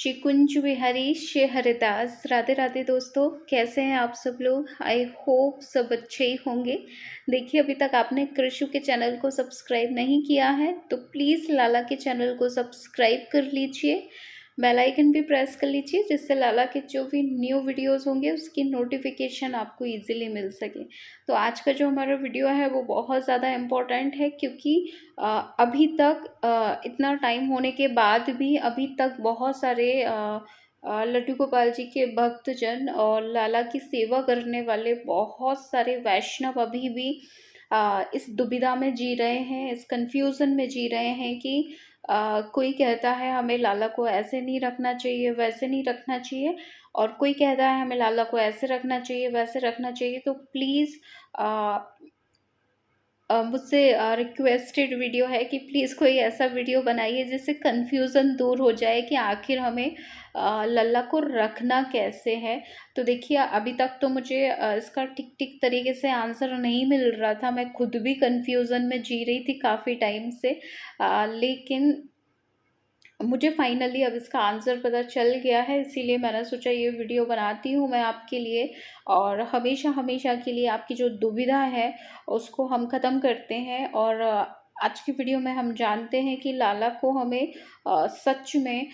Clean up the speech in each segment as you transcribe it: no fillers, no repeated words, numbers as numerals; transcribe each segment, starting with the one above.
श्री कुंज बिहारी श्री हरिदास। राधे राधे दोस्तों, कैसे हैं आप सब लोग। आई होप सब अच्छे ही होंगे। देखिए, अभी तक आपने कृषु के चैनल को सब्सक्राइब नहीं किया है तो प्लीज़ लाला के चैनल को सब्सक्राइब कर लीजिए, बेल आइकन भी प्रेस कर लीजिए, जिससे लाला के जो भी न्यू वीडियोस होंगे उसकी नोटिफिकेशन आपको इजीली मिल सके। तो आज का जो हमारा वीडियो है वो बहुत ज़्यादा इम्पोर्टेंट है, क्योंकि अभी तक इतना टाइम होने के बाद भी अभी तक बहुत सारे लड्डू गोपाल जी के भक्तजन और लाला की सेवा करने वाले बहुत सारे वैष्णव अभी भी इस दुविधा में जी रहे हैं, इस कंफ्यूजन में जी रहे हैं कि कोई कहता है हमें लाला को ऐसे नहीं रखना चाहिए, वैसे नहीं रखना चाहिए, और कोई कहता है हमें लाला को ऐसे रखना चाहिए, वैसे रखना चाहिए। तो प्लीज़ मुझसे रिक्वेस्टेड वीडियो है कि प्लीज़ कोई ऐसा वीडियो बनाइए जिससे कन्फ्यूज़न दूर हो जाए कि आखिर हमें लल्ला को रखना कैसे है। तो देखिए, अभी तक तो मुझे इसका टिक टिक तरीके से आंसर नहीं मिल रहा था। मैं खुद भी कन्फ्यूज़न में जी रही थी काफ़ी टाइम से, लेकिन मुझे फाइनली अब इसका आंसर पता चल गया है, इसीलिए मैंने सोचा ये वीडियो बनाती हूँ मैं आपके लिए। और हमेशा हमेशा के लिए आपकी जो दुविधा है उसको हम ख़त्म करते हैं। और आज की वीडियो में हम जानते हैं कि लाला को हमें सच में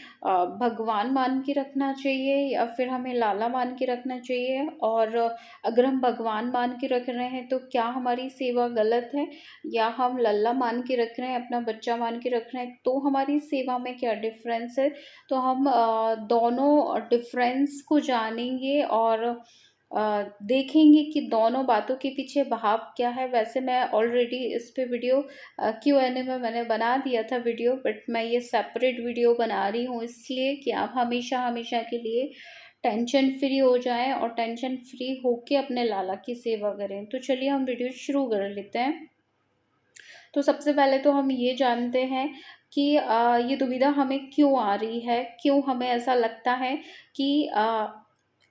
भगवान मान के रखना चाहिए या फिर हमें लाला मान के रखना चाहिए। और अगर हम भगवान मान के रख रहे हैं तो क्या हमारी सेवा गलत है, या हम लल्ला मान के रख रहे हैं, अपना बच्चा मान के रख रहे हैं, तो हमारी सेवा में क्या डिफरेंस है। तो हम दोनों डिफरेंस को जानेंगे और देखेंगे कि दोनों बातों के पीछे भाव क्या है। वैसे मैं ऑलरेडी इस पे वीडियो Q&A में मैंने बना दिया था वीडियो, बट मैं ये सेपरेट वीडियो बना रही हूँ इसलिए कि आप हमेशा हमेशा के लिए टेंशन फ्री हो जाएं और टेंशन फ्री होके अपने लाला की सेवा करें। तो चलिए हम वीडियो शुरू कर लेते हैं। तो सबसे पहले तो हम ये जानते हैं कि ये दुविधा हमें क्यों आ रही है, क्यों हमें ऐसा लगता है कि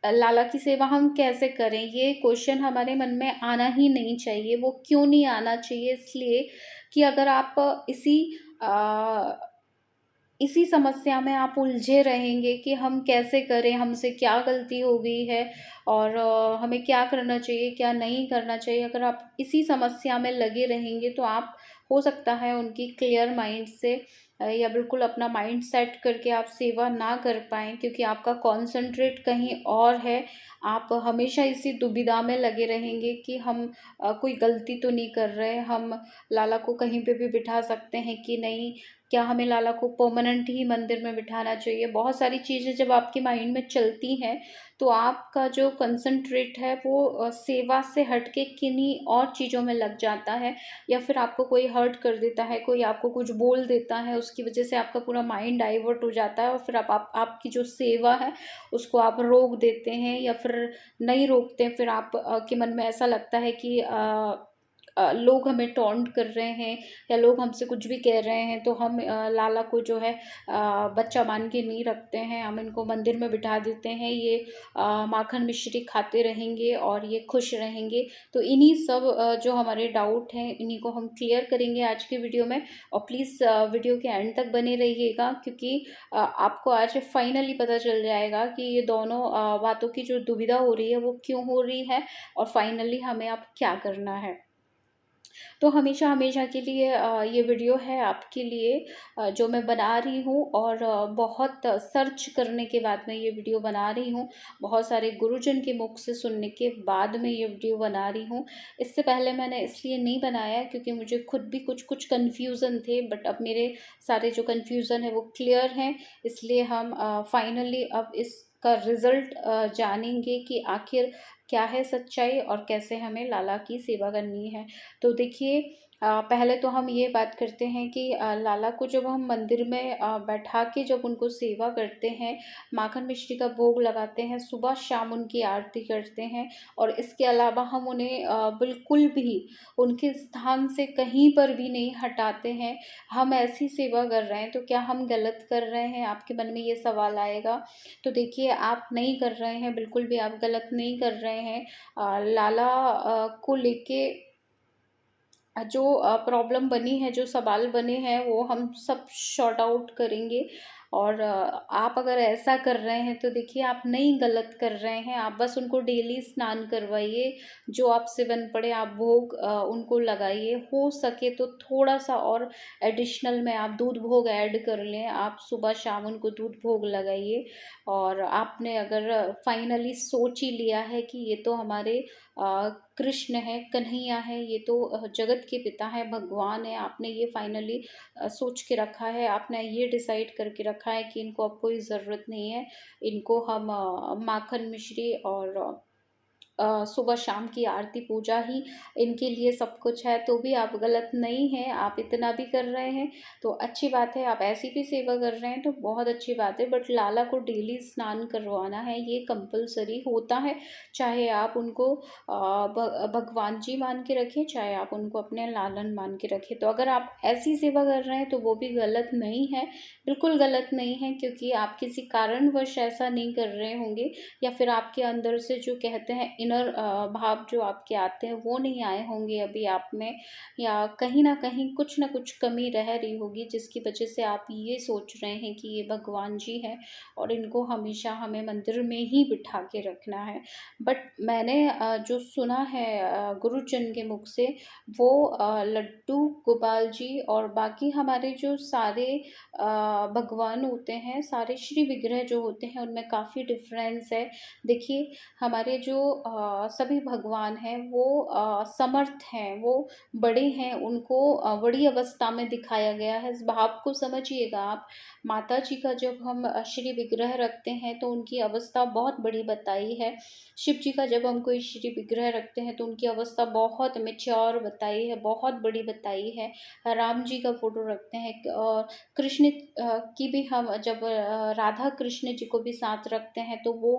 लाला की सेवा हम कैसे करें। ये क्वेश्चन हमारे मन में आना ही नहीं चाहिए। वो क्यों नहीं आना चाहिए, इसलिए कि अगर आप इसी समस्या में आप उलझे रहेंगे कि हम कैसे करें, हमसे क्या गलती हो गई है और हमें क्या करना चाहिए, क्या नहीं करना चाहिए, अगर आप इसी समस्या में लगे रहेंगे तो आप हो सकता है उनकी क्लियर माइंड से या बिल्कुल अपना माइंड सेट करके आप सेवा ना कर पाएँ, क्योंकि आपका कॉन्सेंट्रेट कहीं और है। आप हमेशा इसी दुविधा में लगे रहेंगे कि हम कोई गलती तो नहीं कर रहे, हम लाला को कहीं पे भी बिठा सकते हैं कि नहीं, क्या हमें लाला को परमानेंट ही मंदिर में बिठाना चाहिए। बहुत सारी चीज़ें जब आपके माइंड में चलती हैं तो आपका जो कंसंट्रेट है वो सेवा से हट के किन्हीं और चीज़ों में लग जाता है, या फिर आपको कोई हर्ट कर देता है, कोई आपको कुछ बोल देता है, उसकी वजह से आपका पूरा माइंड डाइवर्ट हो जाता है और फिर आपकी जो सेवा है उसको आप रोक देते हैं या फिर नहीं रोकते। फिर आप के मन में ऐसा लगता है कि लोग हमें टॉन्ट कर रहे हैं या लोग हमसे कुछ भी कह रहे हैं तो हम लाला को जो है बच्चा मान के नहीं रखते हैं, हम इनको मंदिर में बिठा देते हैं, ये माखन मिश्री खाते रहेंगे और ये खुश रहेंगे। तो इन्हीं सब जो हमारे डाउट हैं इन्हीं को हम क्लियर करेंगे आज के वीडियो में। और प्लीज़ वीडियो के एंड तक बने रहिएगा, क्योंकि आपको आज फाइनली पता चल जाएगा कि ये दोनों बातों की जो दुविधा हो रही है वो क्यों हो रही है और फाइनली हमें अब क्या करना है। तो हमेशा हमेशा के लिए ये वीडियो है आपके लिए, जो मैं बना रही हूँ और बहुत सर्च करने के बाद मैं ये वीडियो बना रही हूँ। बहुत सारे गुरुजन के मुख से सुनने के बाद मैं ये वीडियो बना रही हूँ। इससे पहले मैंने इसलिए नहीं बनाया क्योंकि मुझे खुद भी कुछ कन्फ्यूज़न थे, बट अब मेरे सारे जो कन्फ्यूज़न है वो क्लियर हैं। इसलिए हम फाइनली अब इसका रिज़ल्ट जानेंगे कि आखिर क्या है सच्चाई और कैसे हमें लाला की सेवा करनी है। तो देखिए, पहले तो हम ये बात करते हैं कि लाला को जब हम मंदिर में बैठा के जब उनको सेवा करते हैं, माखन मिश्री का भोग लगाते हैं, सुबह शाम उनकी आरती करते हैं, और इसके अलावा हम उन्हें बिल्कुल भी उनके स्थान से कहीं पर भी नहीं हटाते हैं, हम ऐसी सेवा कर रहे हैं तो क्या हम गलत कर रहे हैं, आपके मन में ये सवाल आएगा। तो देखिए, आप नहीं कर रहे हैं, बिल्कुल भी आप गलत नहीं कर रहे हैं। लाला को लेके जो प्रॉब्लम बनी है, जो सवाल बने हैं वो हम सब सॉर्ट आउट करेंगे। और आप अगर ऐसा कर रहे हैं तो देखिए आप नहीं गलत कर रहे हैं। आप बस उनको डेली स्नान करवाइए, जो आपसे बन पड़े आप भोग उनको लगाइए। हो सके तो थोड़ा सा और एडिशनल में आप दूध भोग ऐड कर लें, आप सुबह शाम उनको दूध भोग लगाइए। और आपने अगर फाइनली सोच ही लिया है कि ये तो हमारे कृष्ण है, कन्हैया है, ये तो जगत के पिता है, भगवान है, आपने ये फाइनली सोच के रखा है, आपने ये डिसाइड करके रखा है कि इनको अब कोई ज़रूरत नहीं है, इनको हम माखन मिश्री और सुबह शाम की आरती पूजा ही इनके लिए सब कुछ है, तो भी आप गलत नहीं हैं। आप इतना भी कर रहे हैं तो अच्छी बात है, आप ऐसी भी सेवा कर रहे हैं तो बहुत अच्छी बात है। बट लाला को डेली स्नान करवाना है, ये कंपलसरी होता है। चाहे आप उनको भगवान जी मान के रखें, चाहे आप उनको अपने लालन मान के रखें। तो अगर आप ऐसी सेवा कर रहे हैं तो वो भी गलत नहीं है, बिल्कुल गलत नहीं है, क्योंकि आप किसी कारणवश ऐसा नहीं कर रहे होंगे, या फिर आपके अंदर से जो कहते हैं इनर भाव जो आपके आते हैं वो नहीं आए होंगे अभी आप में, या कहीं ना कहीं कुछ ना कुछ कमी रह रही होगी जिसकी वजह से आप ये सोच रहे हैं कि ये भगवान जी हैं और इनको हमेशा हमें मंदिर में ही बिठा के रखना है। बट मैंने जो सुना है गुरुजन के मुख से, वो लड्डू गोपाल जी और बाकी हमारे जो सारे भगवान होते हैं, सारे श्री विग्रह जो होते हैं, उनमें काफ़ी डिफरेंस है। देखिए, हमारे जो सभी भगवान हैं वो समर्थ हैं, वो बड़े हैं, उनको बड़ी अवस्था में दिखाया गया है। इस भाव को समझिएगा आप। माता जी का जब हम श्री विग्रह रखते हैं तो उनकी अवस्था बहुत बड़ी बताई है। शिव जी का जब हम कोई श्री विग्रह रखते हैं तो उनकी अवस्था बहुत मेच्योर बताई है, बहुत बड़ी बताई है। राम जी का फोटो रखते हैं, कृष्ण की भी हम जब राधा कृष्ण जी को भी साथ रखते हैं तो वो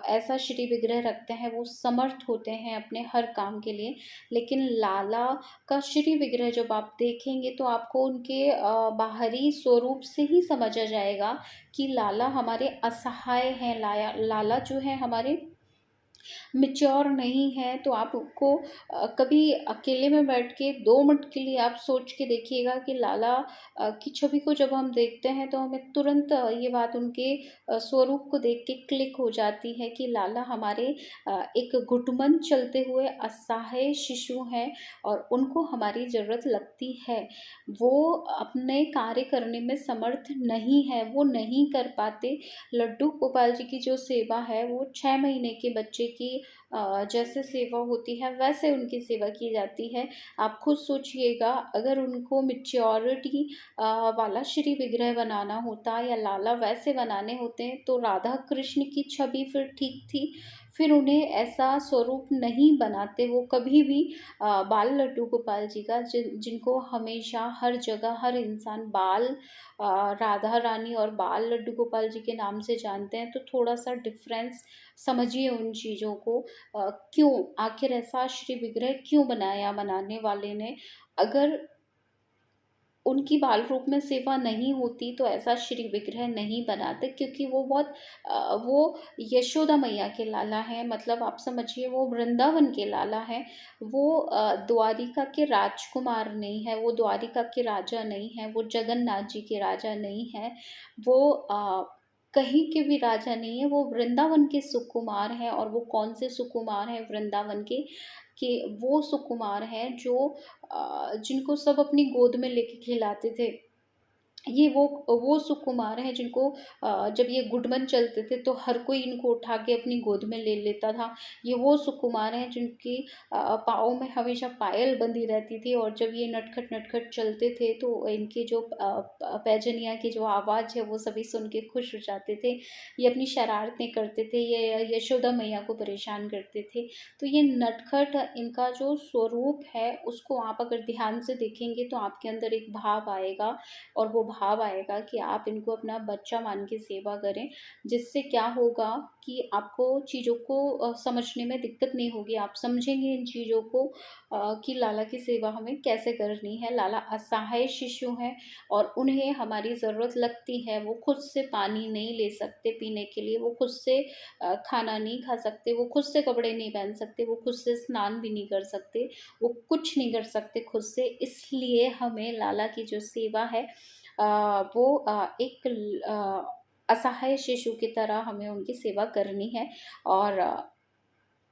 ऐसा श्री विग्रह रखते हैं, वो समर्थ होते हैं अपने हर काम के लिए। लेकिन लाला का श्री विग्रह जब आप देखेंगे तो आपको उनके बाहरी स्वरूप से ही समझ आ जाएगा कि लाला हमारे असहाय हैं, लाला जो है हमारे मैच्योर नहीं है। तो आप उसको कभी अकेले में बैठ के 2 मिनट के लिए आप सोच के देखिएगा कि लाला की छवि को जब हम देखते हैं तो हमें तुरंत ये बात उनके स्वरूप को देख के क्लिक हो जाती है कि लाला हमारे एक घुटमन चलते हुए असहाय शिशु हैं और उनको हमारी ज़रूरत लगती है। वो अपने कार्य करने में समर्थ नहीं है, वो नहीं कर पाते। लड्डू गोपाल जी की जो सेवा है वो 6 महीने के बच्चे की जैसे सेवा होती है वैसे उनकी सेवा की जाती है। आप खुद सोचिएगा, अगर उनको मैच्योरिटी वाला श्री विग्रह बनाना होता या लाला वैसे बनाने होते तो राधा कृष्ण की छवि फिर ठीक थी, फिर उन्हें ऐसा स्वरूप नहीं बनाते वो कभी भी। बाल लड्डू गोपाल जी का जिनको हमेशा हर जगह हर इंसान बाल राधा रानी और बाल लड्डू गोपाल जी के नाम से जानते हैं, तो थोड़ा सा डिफरेंस समझिए उन चीज़ों को। क्यों आखिर ऐसा श्री विग्रह क्यों बनाया बनाने वाले ने? अगर उनकी बाल रूप में सेवा नहीं होती तो ऐसा श्री विग्रह नहीं बनाते, क्योंकि वो बहुत वो यशोदा मैया के लाला हैं, मतलब आप समझिए वो वृंदावन के लाला हैं। वो द्वारिका के राजकुमार नहीं है, वो द्वारिका के राजा नहीं है, वो जगन्नाथ जी के राजा नहीं है, वो कहीं के भी राजा नहीं है, वो वृंदावन के सुकुमार हैं। और वो कौन से सुकुमार हैं वृंदावन के? कि वो सुकुमार हैं जो जिनको सब अपनी गोद में लेके खिलाते थे। ये वो सुकुमार हैं जिनको जब ये गुडमन चलते थे तो हर कोई इनको उठा के अपनी गोद में ले लेता था। ये वो सुकुमार हैं जिनकी पाँव में हमेशा पायल बंधी रहती थी, और जब ये नटखट नटखट चलते थे तो इनकी जो पैजनिया की जो आवाज़ है वो सभी सुन के खुश हो जाते थे। ये अपनी शरारतें करते थे, ये यशोदा मैया को परेशान करते थे। तो ये नटखट इनका जो स्वरूप है उसको आप अगर ध्यान से देखेंगे तो आपके अंदर एक भाव आएगा, और वो भाव आएगा कि आप इनको अपना बच्चा मान के सेवा करें। जिससे क्या होगा कि आपको चीज़ों को समझने में दिक्कत नहीं होगी। आप समझेंगे इन चीज़ों को कि लाला की सेवा हमें कैसे करनी है। लाला असहाय शिशु हैं और उन्हें हमारी ज़रूरत लगती है। वो खुद से पानी नहीं ले सकते पीने के लिए, वो खुद से खाना नहीं खा सकते, वो खुद से कपड़े नहीं पहन सकते, वो खुद से स्नान भी नहीं कर सकते, वो कुछ नहीं कर सकते खुद से। इसलिए हमें लाला की जो सेवा है वो एक असहाय शिशु की तरह हमें उनकी सेवा करनी है। और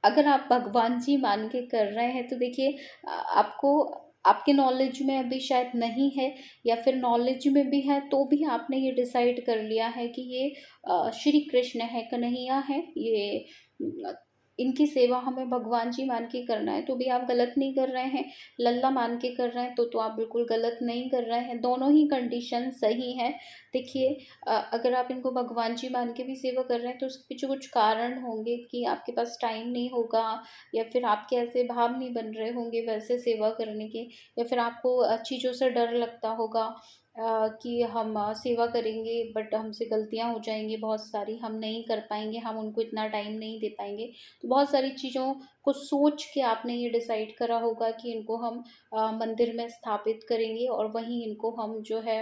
अगर आप भगवान जी मान के कर रहे हैं तो देखिए, आपको आपके नॉलेज में अभी शायद नहीं है, या फिर नॉलेज में भी है तो भी आपने ये डिसाइड कर लिया है कि ये श्री कृष्ण है, कन्हैया है, ये अ, इनकी सेवा हमें भगवान जी मान के करना है, तो भी आप गलत नहीं कर रहे हैं। लल्ला मान के कर रहे हैं तो आप बिल्कुल गलत नहीं कर रहे हैं। दोनों ही कंडीशन सही है। देखिए, अगर आप इनको भगवान जी मान के भी सेवा कर रहे हैं तो उसके पीछे कुछ कारण होंगे कि आपके पास टाइम नहीं होगा, या फिर आपके ऐसे भाव नहीं बन रहे होंगे वैसे सेवा करने के, या फिर आपको चीज़ों से डर लगता होगा कि हम सेवा करेंगे बट हमसे गलतियां हो जाएंगी, बहुत सारी हम नहीं कर पाएंगे, हम उनको इतना टाइम नहीं दे पाएंगे। तो बहुत सारी चीज़ों को सोच के आपने ये डिसाइड करा होगा कि इनको हम मंदिर में स्थापित करेंगे और वहीं इनको हम जो है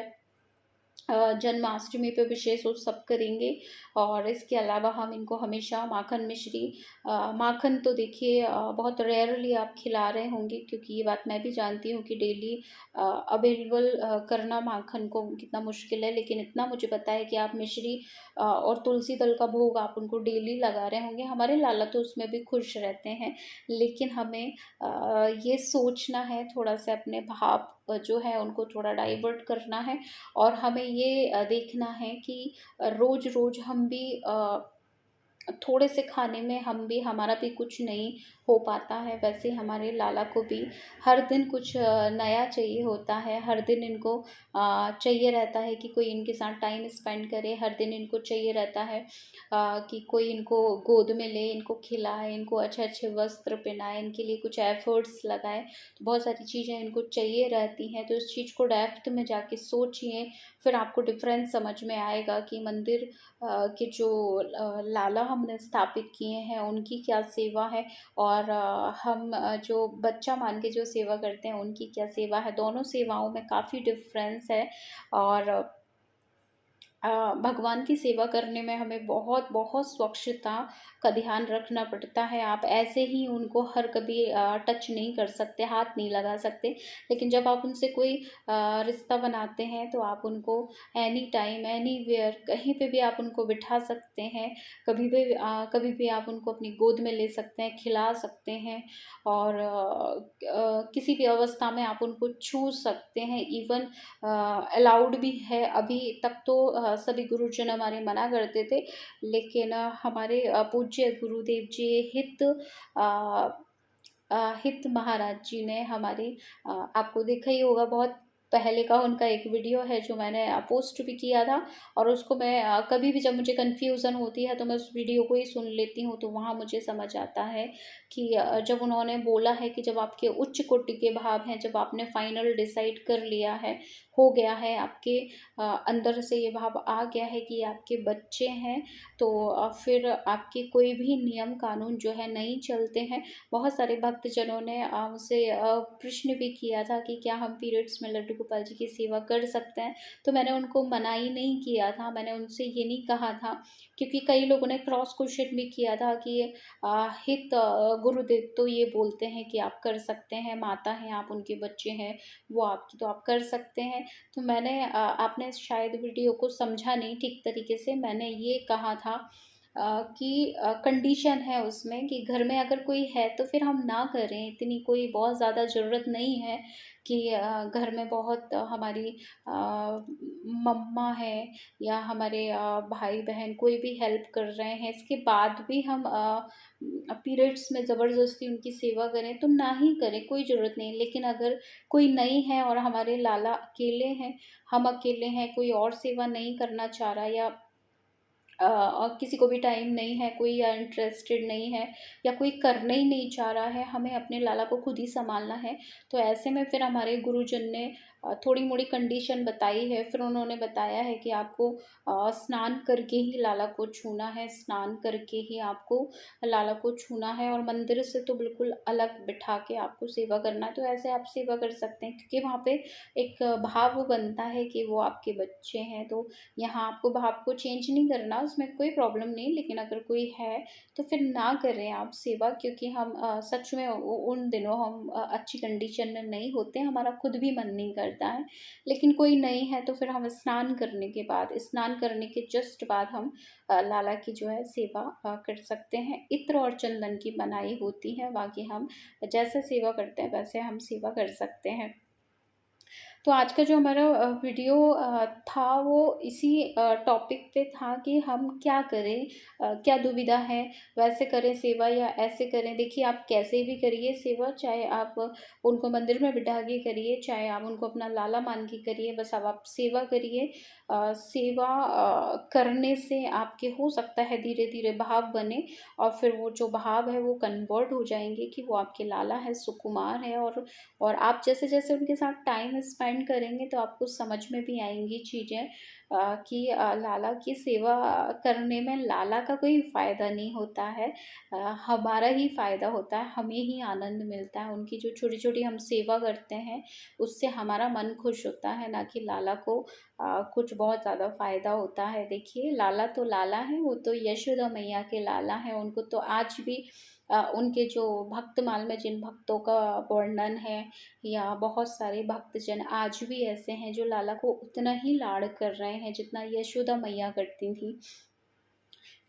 जन्माष्टमी पे विशेष उत्सव करेंगे। और इसके अलावा हम इनको हमेशा माखन मिश्री, माखन तो देखिए बहुत रेयरली आप खिला रहे होंगे, क्योंकि ये बात मैं भी जानती हूँ कि डेली अवेलेबल करना माखन को कितना मुश्किल है, लेकिन इतना मुझे पता है कि आप मिश्री और तुलसी दल का भोग आप उनको डेली लगा रहे होंगे। हमारे लाला तो उसमें भी खुश रहते हैं, लेकिन हमें ये सोचना है, थोड़ा सा अपने भाव जो है उनको थोड़ा डाइवर्ट करना है। और हमें ये देखना है कि रोज रोज हम भी थोड़े से खाने में हम भी, हमारा भी कुछ नहीं हो पाता है, वैसे हमारे लाला को भी हर दिन कुछ नया चाहिए होता है। हर दिन इनको चाहिए रहता है कि कोई इनके साथ टाइम स्पेंड करे। हर दिन इनको चाहिए रहता है कि कोई इनको गोद में ले, इनको खिलाए, इनको अच्छे अच्छे वस्त्र पहनाए, इनके लिए कुछ एफर्ट्स लगाए। तो बहुत सारी चीज़ें इनको चाहिए रहती हैं। तो इस चीज़ को डेप्थ में जाके सोचिए, फिर आपको डिफरेंस समझ में आएगा कि मंदिर के जो लाला हमने स्थापित किए हैं उनकी क्या सेवा है, और हम जो बच्चा मान के जो सेवा करते हैं उनकी क्या सेवा है। दोनों सेवाओं में काफ़ी डिफरेंस है। और भगवान की सेवा करने में हमें बहुत बहुत स्वच्छता का ध्यान रखना पड़ता है। आप ऐसे ही उनको हर कभी टच नहीं कर सकते, हाथ नहीं लगा सकते। लेकिन जब आप उनसे कोई रिश्ता बनाते हैं तो आप उनको एनी टाइम एनी वेयर कहीं पे भी आप उनको बिठा सकते हैं। कभी भी आप उनको अपनी गोद में ले सकते हैं, खिला सकते हैं, और किसी भी अवस्था में आप उनको छू सकते हैं। इवन अलाउड भी है। अभी तक तो सभी गुरुजन हमारे मना करते थे, लेकिन हमारे पूज्य गुरुदेव जी हित महाराज जी ने हमारी आपको देखा ही होगा, बहुत पहले का उनका एक वीडियो है जो मैंने पोस्ट भी किया था। और उसको मैं कभी भी जब मुझे कन्फ्यूज़न होती है तो मैं उस वीडियो को ही सुन लेती हूँ, तो वहाँ मुझे समझ आता है कि जब उन्होंने बोला है कि जब आपके उच्च कोटि के भाव हैं, जब आपने फाइनल डिसाइड कर लिया है, हो गया है, आपके अंदर से ये भाव आ गया है कि आपके बच्चे हैं, तो फिर आपके कोई भी नियम कानून जो है नहीं चलते हैं। बहुत सारे भक्तजनों ने मुझसे प्रश्न भी किया था कि क्या हम पीरियड्स में लड्डू गोपाल जी की सेवा कर सकते हैं। तो मैंने उनको मना ही नहीं किया था, मैंने उनसे ये नहीं कहा था, क्योंकि कई लोगों ने क्रॉस क्वेश्चन भी किया था कि हित गुरुदेव तो ये बोलते हैं कि आप कर सकते हैं, माता हैं आप, उनके बच्चे हैं वो आपकी, तो आप कर सकते हैं। तो मैंने आपने शायद वीडियो को समझा नहीं ठीक तरीके से। मैंने ये कहा था कि कंडीशन है उसमें कि घर में अगर कोई है तो फिर हम ना करें, इतनी कोई बहुत ज़्यादा ज़रूरत नहीं है कि घर में बहुत हमारी मम्मा है या हमारे भाई बहन कोई भी हेल्प कर रहे हैं, इसके बाद भी हम पीरियड्स में ज़बरदस्ती उनकी सेवा करें तो ना ही करें, कोई ज़रूरत नहीं। लेकिन अगर कोई नहीं है और हमारे लाला अकेले हैं, हम अकेले हैं, कोई और सेवा नहीं करना चाह रहा, या और किसी को भी टाइम नहीं है, कोई इंटरेस्टेड नहीं है, या कोई करना ही नहीं चाह रहा है, हमें अपने लाला को खुद ही संभालना है, तो ऐसे में फिर हमारे गुरुजन ने थोड़ी मोड़ी कंडीशन बताई है। फिर उन्होंने बताया है कि आपको स्नान करके ही लाला को छूना है, स्नान करके ही आपको लाला को छूना है, और मंदिर से तो बिल्कुल अलग बिठा के आपको सेवा करना है। तो ऐसे आप सेवा कर सकते हैं, क्योंकि वहाँ पे एक भाव बनता है कि वो आपके बच्चे हैं। तो यहाँ आपको भाव को चेंज नहीं करना, उसमें कोई प्रॉब्लम नहीं, लेकिन अगर कोई है तो फिर ना करें आप सेवा, क्योंकि हम सच में उन दिनों हम अच्छी कंडीशन में नहीं होते, हमारा खुद भी मन नहीं करता है। लेकिन कोई नहीं है तो फिर हम स्नान करने के बाद, स्नान करने के जस्ट बाद हम लाला की जो है सेवा कर सकते हैं। इत्र और चंदन की बनाई होती है, बाकी हम जैसे सेवा करते हैं वैसे हम सेवा कर सकते हैं। तो आज का जो हमारा वीडियो था वो इसी टॉपिक पे था कि हम क्या करें, क्या दुविधा है, वैसे करें सेवा या ऐसे करें। देखिए, आप कैसे भी करिए सेवा, चाहे आप उनको मंदिर में बिठा के करिए, चाहे आप उनको अपना लाला मान के करिए, बस अब आप सेवा करिए। सेवा करने से आपके हो सकता है धीरे धीरे भाव बने, और फिर वो जो भाव है वो कन्वर्ट हो जाएंगे कि वो आपके लाला है, सुकुमार है। और आप जैसे जैसे उनके साथ टाइम स्पेंड करेंगे तो आपको समझ में भी आएंगी चीज़ें कि लाला की सेवा करने में लाला का कोई फ़ायदा नहीं होता है, हमारा ही फ़ायदा होता है, हमें ही आनंद मिलता है। उनकी जो छोटी छोटी हम सेवा करते हैं उससे हमारा मन खुश होता है, ना कि लाला को कुछ बहुत ज़्यादा फ़ायदा होता है। देखिए, लाला तो लाला है, वो तो यशोदा मैया के लाला हैं। उनको तो आज भी उनके जो भक्तमाल में जिन भक्तों का वर्णन है, या बहुत सारे भक्तजन आज भी ऐसे हैं जो लाला को उतना ही लाड़ कर रहे हैं जितना यशोदा मैया करती थी।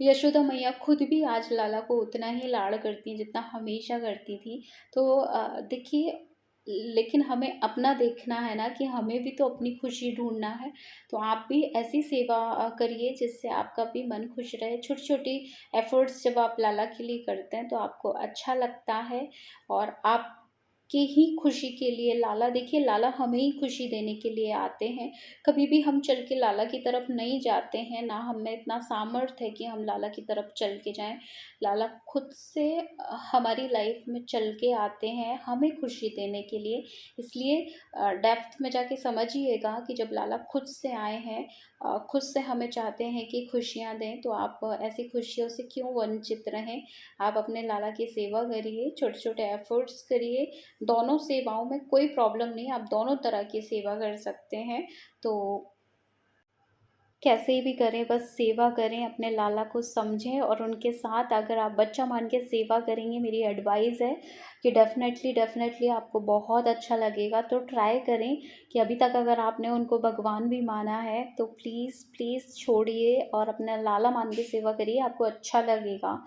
यशोदा मैया खुद भी आज लाला को उतना ही लाड़ करती हैं जितना हमेशा करती थी। तो देखिए, लेकिन हमें अपना देखना है ना, कि हमें भी तो अपनी खुशी ढूंढना है। तो आप भी ऐसी सेवा करिए जिससे आपका भी मन खुश रहे। छोटी छोटी एफर्ट्स जब आप लाला के लिए करते हैं तो आपको अच्छा लगता है, और आप के ही खुशी के लिए लाला, देखिए लाला हमें ही खुशी देने के लिए आते हैं। कभी भी हम चल के लाला की तरफ नहीं जाते हैं, ना हम में इतना सामर्थ्य है कि हम लाला की तरफ चल के जाएं। लाला खुद से हमारी लाइफ में चल के आते हैं हमें खुशी देने के लिए। इसलिए डेप्थ में जाके समझिएगा कि जब लाला खुद से आए हैं, खुद से हमें चाहते हैं कि खुशियाँ दें, तो आप ऐसी खुशियों से क्यों वंचित रहें। आप अपने लाला की सेवा करिए, छोटे छोटे एफर्ट्स करिए। दोनों सेवाओं में कोई प्रॉब्लम नहीं, आप दोनों तरह की सेवा कर सकते हैं। तो कैसे भी करें, बस सेवा करें, अपने लाला को समझें, और उनके साथ अगर आप बच्चा मान के सेवा करेंगे, मेरी एडवाइस है कि डेफ़िनेटली डेफ़िनेटली आपको बहुत अच्छा लगेगा। तो ट्राई करें कि अभी तक अगर आपने उनको भगवान भी माना है तो प्लीज़ प्लीज़ छोड़िए और अपना लाला मान के सेवा करिए, आपको अच्छा लगेगा।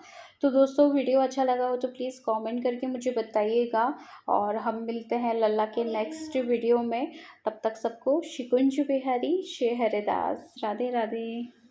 तो दोस्तों, वीडियो अच्छा लगा हो तो प्लीज़ कमेंट करके मुझे बताइएगा, और हम मिलते हैं लल्ला के नेक्स्ट वीडियो में। तब तक सबको शिकुंज बिहारी श्री हरिदास, राधे राधे।